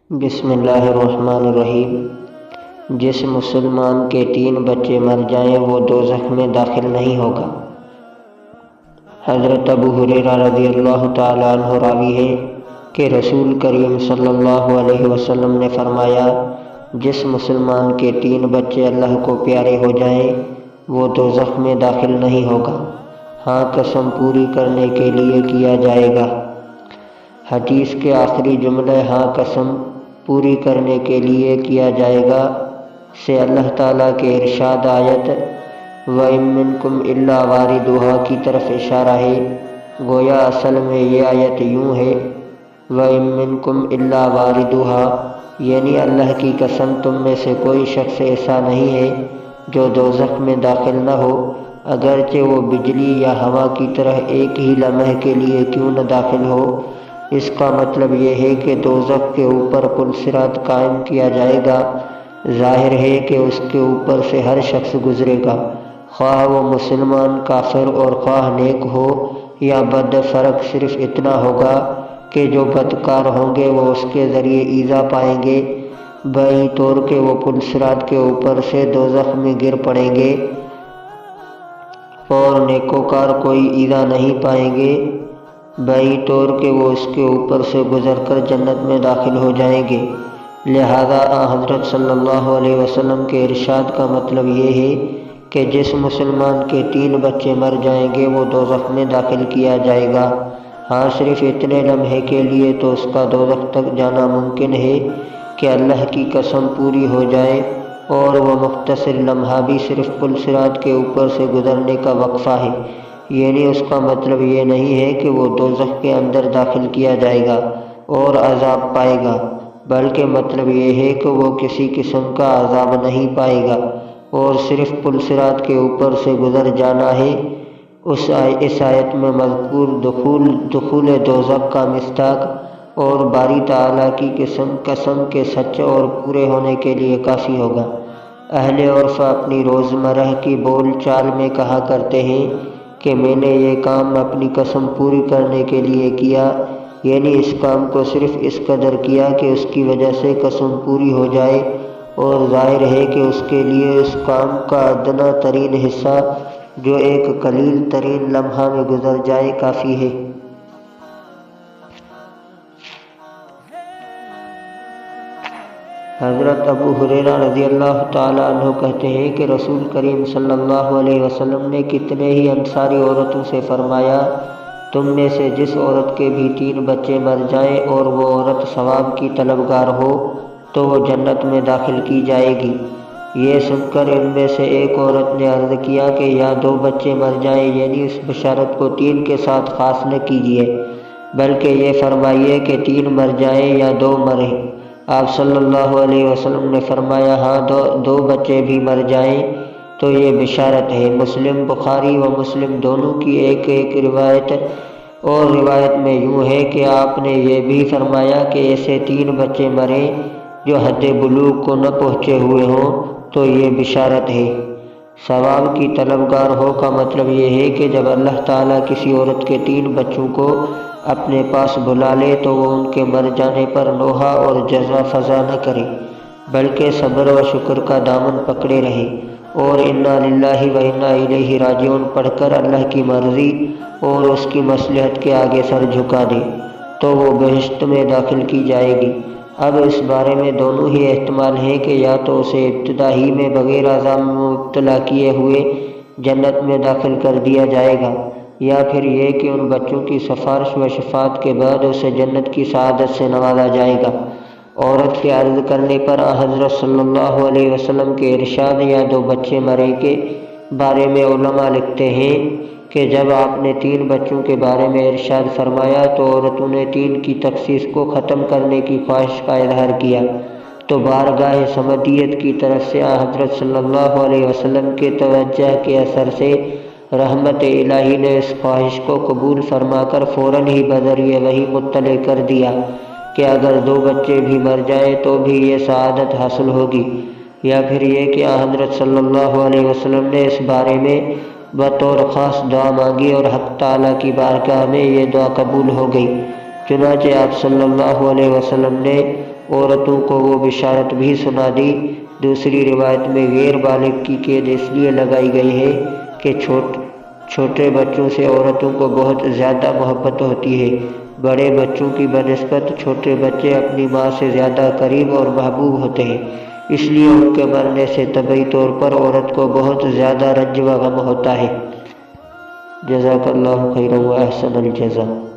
بسم اللہ الرحمن الرحیم۔ جس مسلمان کے 3 بچے مر جائیں وہ دوزخ میں داخل نہیں ہوگا۔ حضرت ابو ہریرہ رضی اللہ تعالیٰ عنہ راوی ہے کہ رسول کریم صلی اللہ علیہ وسلم نے فرمایا، جس مسلمان کے 3 بچے اللہ کو پیارے ہو جائیں وہ دوزخ میں داخل نہیں ہوگا، ہاں قسم پوری کرنے کے لیے کیا جائے گا۔ حدیث کے آخری جملے ہاں قسم پوری کرنے کے لیے کیا جائے گا سے اللہ تعالیٰ کے ارشاد آیت وَإِن مِّنكُمْ إِلَّا وَارِدُهَا کی طرف اشارہ ہے۔ گویا اصل میں یہ آیت یوں ہے وَإِن مِّنكُمْ إِلَّا وَارِدُهَا، یعنی اللہ کی قسم تم میں سے کوئی شخص ایسا نہیں ہے جو دوزخ میں داخل نہ ہو، اگرچہ وہ بجلی یا ہوا کی طرح ایک ہی لمحے کے لیے کیوں نہ داخل ہو۔ اس کا مطلب یہ ہے کہ دوزخ کے اوپر پل صراط قائم کیا جائے گا۔ ظاہر ہے کہ اس کے اوپر سے ہر شخص گزرے گا، خواہ وہ مسلمان، کافر اور خواہ نیک ہو یا بد۔ فرق صرف اتنا ہوگا کہ جو بدکار ہوں گے وہ اس کے ذریعے ایذا پائیں گے، بائیں طور کہ وہ پل صراط کے اوپر سے دوزخ میں گر پڑیں گے، اور نیکوکار کوئی ایذا نہیں پائیں گے، بائیں طور کہ وہ اس کے اوپر سے گزر کر جنت میں داخل ہو جائیں گے۔ لہذا حضرت صلی اللہ علیہ وسلم کے ارشاد کا مطلب یہ ہے کہ جس مسلمان کے 3 بچے مر جائیں گے وہ دوزخ میں داخل کیا جائے گا، ہاں صرف اتنے لمحے کے لیے تو اس کا دوزخ تک جانا ممکن ہے کہ اللہ کی قسم پوری ہو جائے، اور وہ مختصر لمحہ بھی صرف پل صراط کے اوپر سے گزرنے کا وقفہ ہے، یعنی اس کا مطلب یہ نہیں ہے کہ وہ دوزخ کے اندر داخل کیا جائے گا اور عذاب پائے گا، بلکہ مطلب یہ ہے کہ وہ کسی قسم کا عذاب نہیں پائے گا اور صرف پل صراط کے اوپر سے گزر جانا ہے۔ اس آیت میں مذکور دخول دوزخ کا مصداق اور باری تعالیٰ کی قسم کے سچ اور پورے ہونے کے لیے کافی ہوگا۔ اہل عرف اپنی روزمرہ کی بول چال میں کہا کرتے ہیں کہ میں نے یہ کام اپنی قسم پوری کرنے کے لیے کیا، یعنی اس کام کو صرف اس قدر کیا کہ اس کی وجہ سے قسم پوری ہو جائے، اور ظاہر ہے کہ اس کے لیے اس کام کا ادنا ترین حصہ جو ایک قلیل ترین لمحہ میں گزر جائے کافی ہے۔ حضرت ابو ہریرہ رضی اللہ تعالیٰ عنہ کہتے ہیں کہ رسول کریم صلی اللہ علیہ وسلم نے کتنے ہی انصاری عورتوں سے فرمایا، تم میں سے جس عورت کے بھی 3 بچے مر جائیں اور وہ عورت ثواب کی طلبگار ہو تو وہ جنت میں داخل کی جائے گی۔ یہ سن کر ان میں سے ایک عورت نے عرض کیا کہ یا 2 بچے مر جائیں، یعنی اس بشارت کو 3 کے ساتھ خاص نہ کیجیے، بلکہ یہ فرمائیے کہ 3 مر جائیں یا 2 مریں۔ آپ صلی اللہ علیہ وسلم نے فرمایا ہاں 2 بچے بھی مر جائیں تو یہ بشارت ہے۔ مسلم، بخاری و مسلم دونوں کی ایک روایت، اور روایت میں یوں ہے کہ آپ نے یہ بھی فرمایا کہ ایسے 3 بچے مریں جو حد بلوغ کو نہ پہنچے ہوئے ہوں تو یہ بشارت ہے۔ ثواب کی طلبگار ہو کا مطلب یہ ہے کہ جب اللہ تعالیٰ کسی عورت کے 3 بچوں کو اپنے پاس بلا لے تو وہ ان کے مر جانے پر نوحہ اور جزا فضا نہ کرے، بلکہ صبر و شکر کا دامن پکڑے رہے، اور انا للہ و انا الیہ راجعون پڑھ کر اللہ کی مرضی اور اس کی مصلحت کے آگے سر جھکا دے تو وہ بہشت میں داخل کی جائے گی۔ اب اس بارے میں دونوں ہی احتمال ہیں کہ یا تو اسے ابتدا ہی میں بغیر عذاب میں مبتلا کیے ہوئے جنت میں داخل کر دیا جائے گا، یا پھر یہ کہ ان بچوں کی سفارش و شفاعت کے بعد اسے جنت کی سعادت سے نوازا جائے گا۔ عورت کے عرض کرنے پر حضرت صلی اللہ علیہ وسلم کے ارشاد یا 2 بچے مرے کے بارے میں علماء لکھتے ہیں کہ جب آپ نے 3 بچوں کے بارے میں ارشاد فرمایا تو عورتوں نے 3 کی تخصیص کو ختم کرنے کی خواہش کا اظہار کیا، تو بارگاہ سمدیت کی طرف سے حضرت صلی اللہ علیہ وسلم کے توجہ کے اثر سے رحمت الہی نے اس خواہش کو قبول فرما کر فوراً ہی بذریعہ وحی مطلع کر دیا کہ اگر 2 بچے بھی مر جائیں تو بھی یہ سعادت حاصل ہوگی، یا پھر یہ کہ حضرت صلی اللہ علیہ وسلم نے اس بارے میں بطور خاص دعا مانگی اور حق تعالیٰ کی بارگاہ میں یہ دعا قبول ہو گئی، چنانچہ آپ صلی اللہ علیہ وسلم نے عورتوں کو وہ بشارت بھی سنا دی۔ دوسری روایت میں غیر بالغ کی قید اس لیے لگائی گئی ہے کہ چھوٹے بچوں سے عورتوں کو بہت زیادہ محبت ہوتی ہے۔ بڑے بچوں کی بنسبت چھوٹے بچے اپنی ماں سے زیادہ قریب اور محبوب ہوتے ہیں، اس لیے ان کے مرنے سے طبعی طور پر عورت کو بہت زیادہ رنج و غم ہوتا ہے۔ جزاک اللہ خیرا و احسن الجزا۔